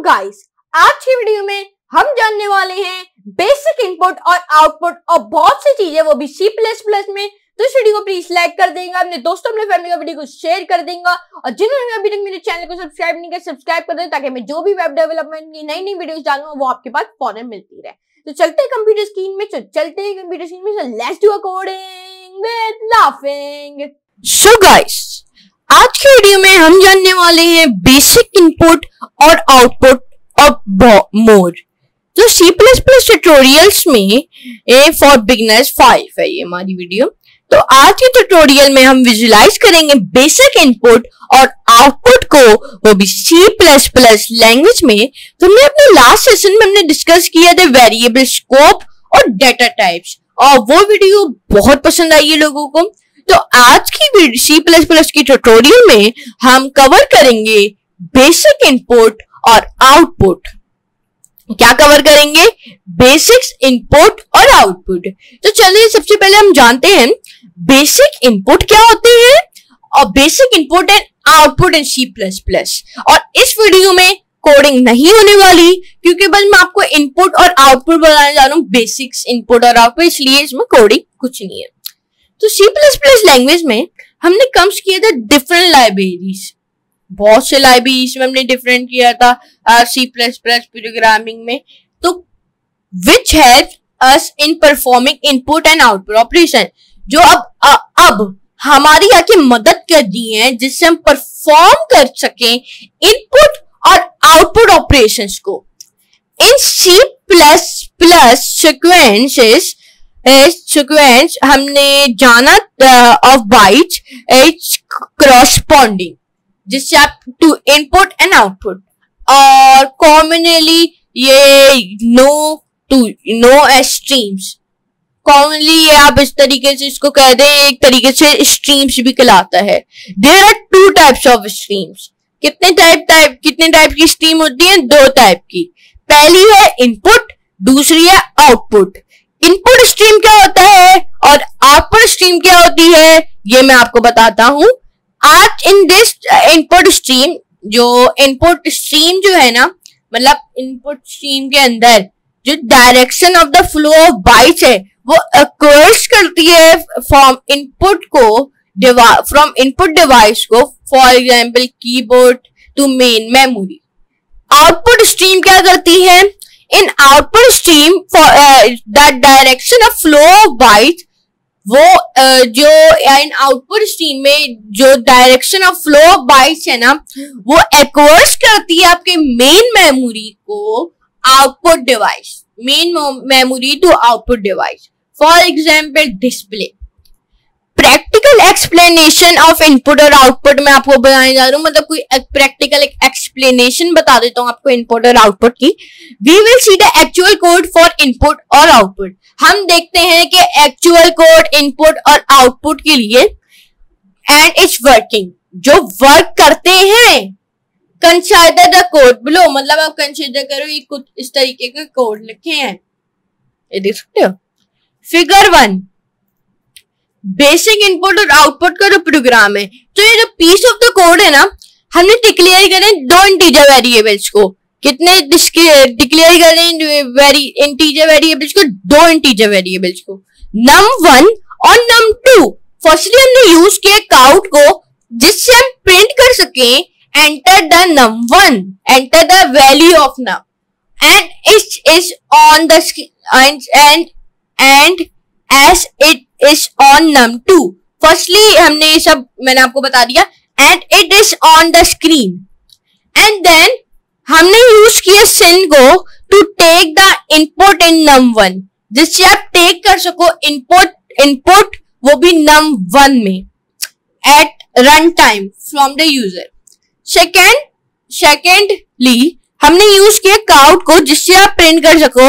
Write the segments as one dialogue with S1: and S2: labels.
S1: Guys, आज की video में हम जानने वाले हैं बेसिक इनपुट और आउटपुट और बहुत सी चीजें, वो भी C++ में। तो इस वीडियो को प्लीज लाइक कर देगा, अपने दोस्तों अपने फैमिली का वीडियो को शेयर कर देगा और जिन्होंने अभी तक मेरे चैनल को सब्सक्राइब नहीं किया सब्सक्राइब कर दें, ताकि मैं जो भी वेब डेवलपमेंट की नई नई वीडियोस डालूंगा वो आपके पास फौरन मिलती रहे। तो चलते हैं कंप्यूटर स्क्रीन में, let's do a coding with laughing. So guys, आज की वीडियो में हम जानने वाले हैं बेसिक इनपुट और आउटपुट और मोर। तो C++ ट्यूटोरियल्स में फॉर बिगिनर्स 5 है ये हमारी वीडियो। तो आज के ट्यूटोरियल में हम विजुलाइज करेंगे बेसिक इनपुट और आउटपुट को, वो भी C++ लैंग्वेज में। तो हमने अपने लास्ट सेशन में हमने डिस्कस किया था वेरिएबल स्कोप और डेटा टाइप्स, और वो वीडियो बहुत पसंद आई है लोगों को। तो आज की C++ की ट्यूटोरियल में हम कवर करेंगे बेसिक इनपुट और आउटपुट। क्या कवर करेंगे? बेसिक्स, इनपुट और आउटपुट। तो चलिए सबसे पहले हम जानते हैं बेसिक इनपुट क्या होते हैं और basic input and output in C++। और इस वीडियो में कोडिंग नहीं होने वाली, क्योंकि बस मैं आपको इनपुट और आउटपुट बताने जा रहा हूँ, बेसिक्स, इनपुट और आउटपुट, इसलिए इसमें कोडिंग कुछ नहीं है। तो C++ लैंग्वेज में हमने कम्स किया था डिफरेंट लाइब्रेरीज, बहुत से लाइब्रेरीज में हमने डिफरेंट किया था C++ प्रोग्रामिंग में। तो which help us in performing input and output operation, जो अब हमारी आके मदद कर दी है, जिससे हम परफॉर्म कर सकें इनपुट और आउटपुट ऑपरेशंस को। इन C++ सीक्वेंस हमने जाना ऑफ बाइट्स इज करस्पॉन्डिंग, जिससे आप टू इनपुट एंड आउटपुट, और कॉमनली ये नो स्ट्रीम्स। कॉमनली ये आप इस तरीके से इसको कह दें, एक तरीके से स्ट्रीम्स भी कहलाता है। There are 2 types of streams. कितने टाइप की स्ट्रीम होती है? 2 टाइप की। पहली है इनपुट, दूसरी है आउटपुट। इनपुट स्ट्रीम क्या होता है और आउटपुट स्ट्रीम क्या होती है, ये मैं आपको बताता हूं। आज इन दिस इनपुट स्ट्रीम, जो इनपुट स्ट्रीम जो है ना, मतलब इनपुट स्ट्रीम के अंदर जो direction of the flow of bytes है, वो अक्वर्स करती है फ्रॉम इनपुट डिवाइस को, for example keyboard to main memory. Output stream क्या करती है? In output stream the direction of flow of bytes, वो जो इन आउटपुट स्ट्रीम में जो direction of flow of bytes है ना, वो एक्वर्स करती है आपके मेन मेमोरी को output device, main memory to output device. For example display. Practical explanation of input और आउटपुट मैं आपको बताने जा रहा हूँ, मतलब कोई प्रैक्टिकल एक्सप्लेनेशन बता देता हूँ आपको इनपुट और आउटपुट की। We will see the actual code for input और आउटपुट। हम देखते हैं कि एक्चुअल कोड इनपुट और आउटपुट के लिए, एंड इट्स वर्किंग, जो वर्क करते हैं। कंसिडर द कोड बिलो, मतलब आप कंसिडर करो ये कुछ इस तरीके के कोड लिखे हैं, ये देख सकते हो। फिगर 1 बेसिक इनपुट और आउटपुट का जो प्रोग्राम है। तो ये जो पीस ऑफ द कोड है ना, हमने डिक्लेयर करें 2 इंटीजर वेरिएबल्स को। कितने डिक्लेयर करें इंटीजर वेरिएबल्स को? 2 इंटीजर वेरिएबल्स को, num1 और num2। फर्स्टली हमने यूज किया काउट को, जिससे हम प्रिंट कर सके enter the num1, enter the value of num, and it is on the end as it is on num2। Firstly हमने ये सब मैंने आपको बता दिया, and it is on the screen. And then हमने यूज किया सिन को to take the input in num1, जिससे आप टेक कर सको इनपुट वो भी num1 में at run time from the user. Secondly हमने यूज किया काउट को, जिससे आप प्रिंट कर सको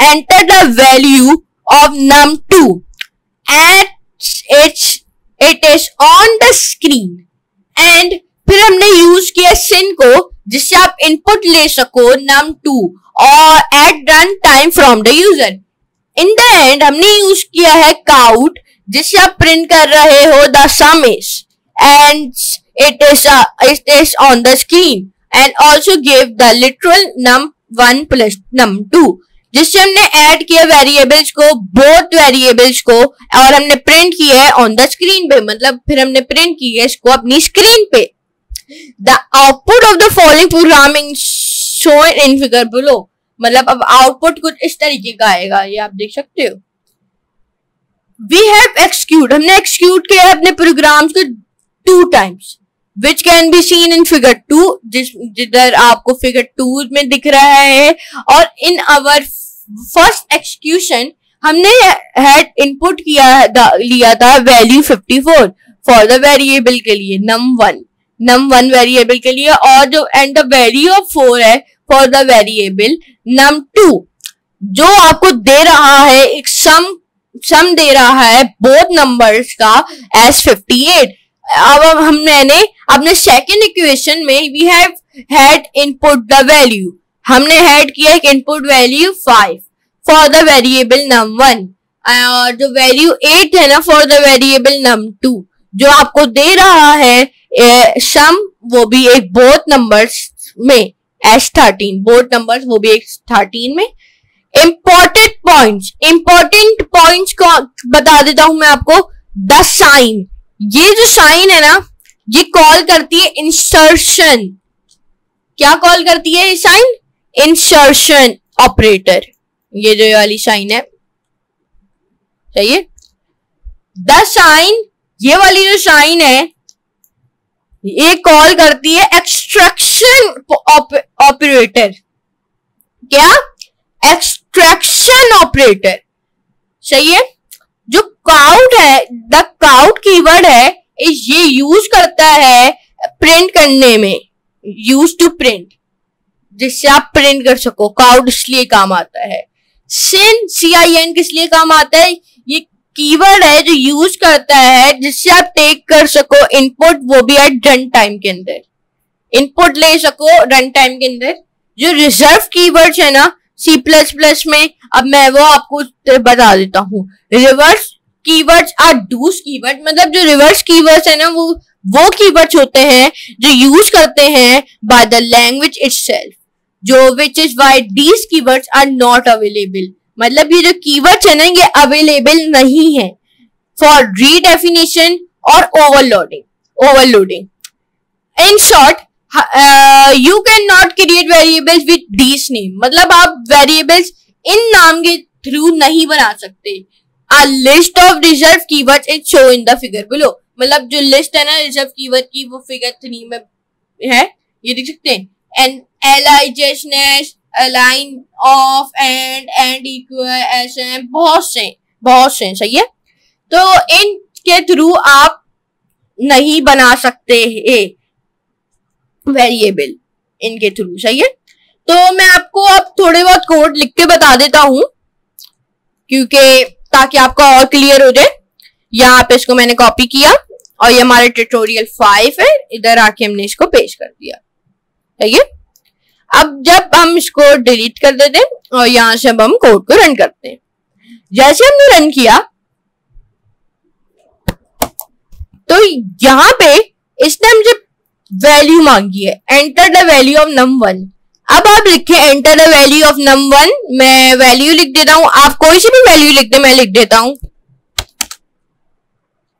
S1: enter the value of num2 at it is on the screen. And फिर हमने यूज किया सिन को, जिससे आप इनपुट ले सको num2 और at run time from the user. In the end हमने यूज किया है काउट, जिससे आप प्रिंट कर रहे हो the sum is, and it is on the screen, and also give the literal num1 plus num2, जिससे हमने ऐड किया वेरिएबल्स को, बोथ वेरिएबल्स को, और हमने प्रिंट किया है ऑन द स्क्रीन पे, मतलब फिर हमने प्रिंट किया है इसको अपनी स्क्रीन पे। The output of the following programming shown in figure below, मतलब अब आउटपुट कुछ इस तरीके का आएगा, ये आप देख सकते हो। वी हैव एक्सक्यूट, हमने एक्सक्यूट किया अपने प्रोग्राम्स को 2 times, which can be seen in figure 2, जिधर आपको फिगर 2 में दिख रहा है। और इन आवर फर्स्ट एक्सक्यूशन हमने हैड इनपुट लिया था वैल्यू 54 फॉर द वेरिएबल के लिए, num1 वेरिएबल के लिए, और जो एंड द वैल्यू ऑफ 4 है फॉर द वेरिएबल num2, जो आपको दे रहा है एक सम दे रहा है बोथ नंबर्स का एज 58। अब मैंने अपने सेकेंड इक्वेशन में we have had input the value, हमने हैड किया एक input value 5 for the variable num1, और जो वैल्यू 8 है ना फॉर द वेरिएबल num2, जो आपको दे रहा है सम, वो भी एक बोथ नंबर्स में एज 13, बोथ नंबर्स वो भी एक 13 में। इंपॉर्टेंट पॉइंट्स को बता देता हूं मैं आपको। द साइन, ये जो साइन है ना, ये कॉल करती है इंसर्शन। क्या कॉल करती है ये साइन? इंसर्शन ऑपरेटर, ये जो वाली साइन है, सही है। द साइन, ये वाली जो साइन है, ये कॉल करती है एक्सट्रैक्शन ऑपरेटर। क्या? एक्सट्रैक्शन ऑपरेटर, सही है। जो काउट है, द काउट कीवर्ड है, ये यूज करता है प्रिंट करने में, यूज टू प्रिंट, जिससे आप प्रिंट कर सको। काउट इसलिए काम आता है। सिन, CIN किस लिए काम आता है? ये कीवर्ड है जो यूज करता है जिससे आप टेक कर सको इनपुट, वो भी एट रन टाइम के अंदर, इनपुट ले सको रन टाइम के अंदर। जो रिजर्व कीवर्ड्स है ना C++ में, अब मैं वो आपको बता देता हूँ। Reverse keywords are those keyword, मतलब जो रिवर्स कीवर्ड्स है ना, वो कीवर्ड्स होते हैं जो यूज करते हैं बाय द लैंग्वेज इटसेल्फ, जो which is why these keywords are not available, मतलब ये जो कीवर्ड्स है ना, ये अवेलेबल नहीं है फॉर रीडेफिनेशन और overloading. In short, you cannot create variables with these name, मतलब आप वेरिएबल्स इन नाम के थ्रू नहीं बना सकते। A list of reserved keywords is shown in the figure below, मतलब जो लिस्ट है ना रिजर्व कीवर्ड की, वो फिगर 3 में है, ये देख सकते हैं। एंड एलाइजेशनेस, अलाइन ऑफ, एंड इक्वल, ऐसे बहुत से, सही है। तो इनके थ्रू आप नहीं बना सकते हैं वेरिएबल, इनके थ्रू, सही है। तो मैं आपको अब थोड़े बहुत कोड लिख के बता देता हूं, क्योंकि ताकि आपका और क्लियर हो जाए। यहाँ पे इसको मैंने कॉपी किया और ये हमारे ट्यूटोरियल 5 है, इधर आके हमने इसको पेस्ट कर दिया, सही है। अब जब हम इसको डिलीट कर देते हैं और यहां से अब हम कोड को रन करते हैं। जैसे हमने रन किया तो यहां पे इसने मुझे वैल्यू मांगी है, enter the value of num1। अब आप लिखे enter the value of num1, मैं वैल्यू लिख देता हूं, आप कोई सी भी वैल्यू लिख दे, मैं लिख देता हूं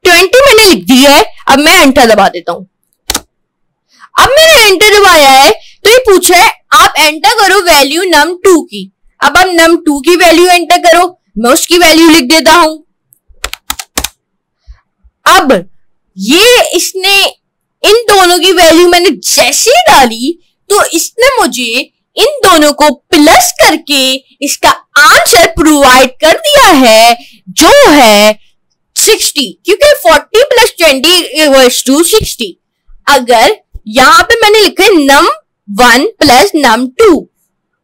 S1: 20 मैंने लिख दी है। अब मैं एंटर दबा देता हूं। अब मैंने एंटर दबाया है तो ये पूछा है आप एंटर करो वैल्यू num2 की। अब आप num2 की वैल्यू एंटर करो, मैं उसकी वैल्यू लिख देता हूं। अब ये इसने इन दोनों की वैल्यू मैंने जैसे ही डाली तो इसने मुझे इन दोनों को प्लस करके इसका आंसर प्रोवाइड कर दिया है, जो है 60, क्योंकि 40 + 20 = 60। अगर यहां पे मैंने लिखा है num1 + num2,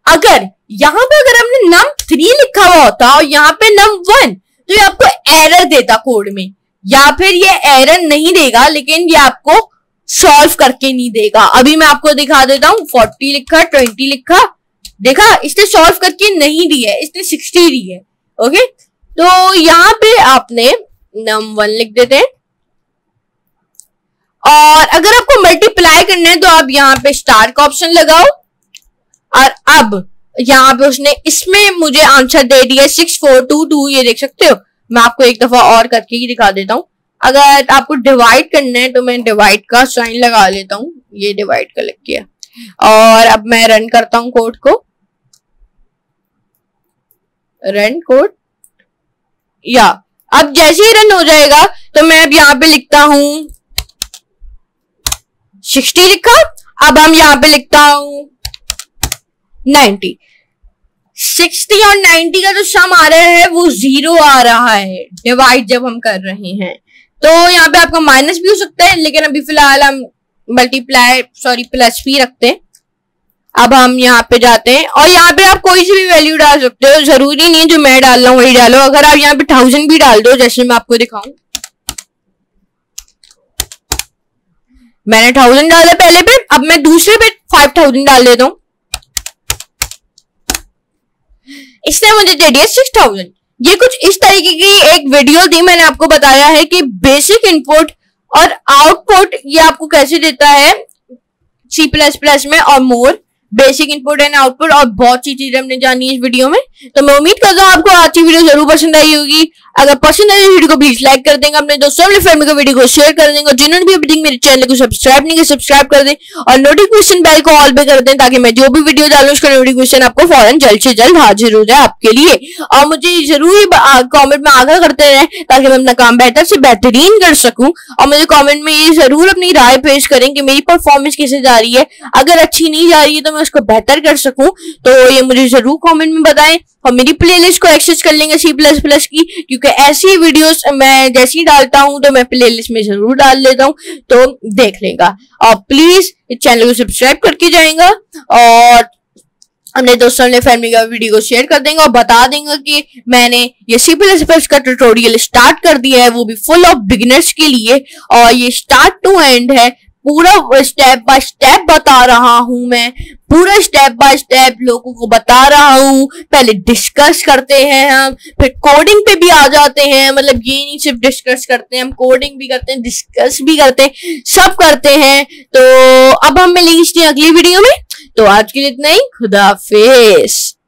S1: अगर यहां पे अगर हमने num3 लिखा हुआ होता और यहां पे num1, तो ये आपको एरर देता कोड में, या फिर ये एरर नहीं देगा, लेकिन ये आपको सॉल्व करके नहीं देगा। अभी मैं आपको दिखा देता हूं, 40 लिखा, 20 लिखा, देखा इसने सॉल्व करके नहीं दी है, इसने 60 दी है। ओके, तो यहां पे आपने num1 लिख देते हैं और अगर आपको मल्टीप्लाई करना है तो आप यहाँ पे स्टार का ऑप्शन लगाओ, और अब यहाँ पे उसने इसमें मुझे आंसर दे दिया 6422, ये देख सकते हो। मैं आपको एक दफा और करके ही दिखा देता हूँ। अगर आपको डिवाइड करना है तो मैं डिवाइड का साइन लगा लेता हूँ, ये डिवाइड का लग गया। और अब मैं रन करता हूँ कोड को, रन कोड, या अब जैसे ही रन हो जाएगा तो मैं अब यहाँ पे लिखता हूँ 60 लिखा, अब हम यहाँ पे लिखता हूँ 90। 60 और 90 का जो सम आ रहा है वो 0 आ रहा है डिवाइड जब हम कर रहे हैं। तो यहाँ पे आपका माइनस भी हो सकता है, लेकिन अभी फिलहाल हम प्लस भी रखते हैं। अब हम यहाँ पे जाते हैं और यहाँ पे आप कोई सी भी वैल्यू डाल सकते हो, जरूरी नहीं है जो मैं डाल रहा हूँ वही डालो। अगर आप यहाँ पे 1000 भी डाल दो, जैसे मैं आपको दिखाऊं, मैंने 1000 डाला पहले पे, अब मैं दूसरे पे 5000 डाल देता हूँ, इसने मुझे दे दिया 6000। ये कुछ इस तरीके की एक वीडियो थी, मैंने आपको बताया है कि बेसिक इनपुट और आउटपुट ये आपको कैसे देता है C++ में, और मोर बेसिक इनपुट एंड आउटपुट, और बहुत सी चीजें हमने जानी इस वीडियो में। तो मैं उम्मीद करता हूँ आपको आज की वीडियो जरूर पसंद आई होगी। अगर पसंद आई वीडियो को प्लीज लाइक कर देंगे, अपने दोस्तों अपने फैमिली को वीडियो को शेयर कर देंगे, और जिन्होंने भी अभी तक मेरे चैनल को सब्सक्राइब नहीं किया सब्सक्राइब कर दें, और नोटिफिकेशन बेल को ऑल पे कर दें, ताकि मैं जो भी वीडियो डालूं उसका नोटिफिकेशन आपको फौरन जल्द से जल्द हाजिर हो जाए आपके लिए। और मुझे जरूर कॉमेंट में आगाह करते रहें ताकि मैं अपना काम बेहतर से बेहतरीन कर सकूं, और मुझे कॉमेंट में ये जरूर अपनी राय पेश करें कि मेरी परफॉर्मेंस कैसे जा रही है। अगर अच्छी नहीं जा रही है तो मैं उसको बेहतर कर सकूं, तो ये मुझे जरूर कमेंट में बताएं। और मेरी प्लेलिस्ट को एक्सेस कर लेंगे C++ की, क्योंकि ऐसी वीडियोस मैं जैसे ही डालता हूं तो मैं प्लेलिस्ट में जरूर डाल लेता हूं, तो देख लेगा। और प्लीज इस चैनल को सब्सक्राइब करके जाएगा, और अपने दोस्तों ने फैमिली का वीडियो को शेयर कर देंगे, और बता देंगे कि मैंने ये C++ का ट्यूटोरियल स्टार्ट कर दिया है, वो भी फुल ऑफ बिगिनर्स के लिए। और ये स्टार्ट टू एंड है, पूरा स्टेप बाय स्टेप बता रहा हूं मैं, पूरा स्टेप बाय स्टेप लोगों को बता रहा हूं। पहले डिस्कस करते हैं हम, फिर कोडिंग पे भी आ जाते हैं, मतलब ये नहीं सिर्फ डिस्कस करते हैं, हम कोडिंग भी करते हैं, डिस्कस भी करते हैं, सब करते हैं। तो अब हम मिलेंगे अगली वीडियो में, तो आज के लिए इतना ही, खुदा हाफिज।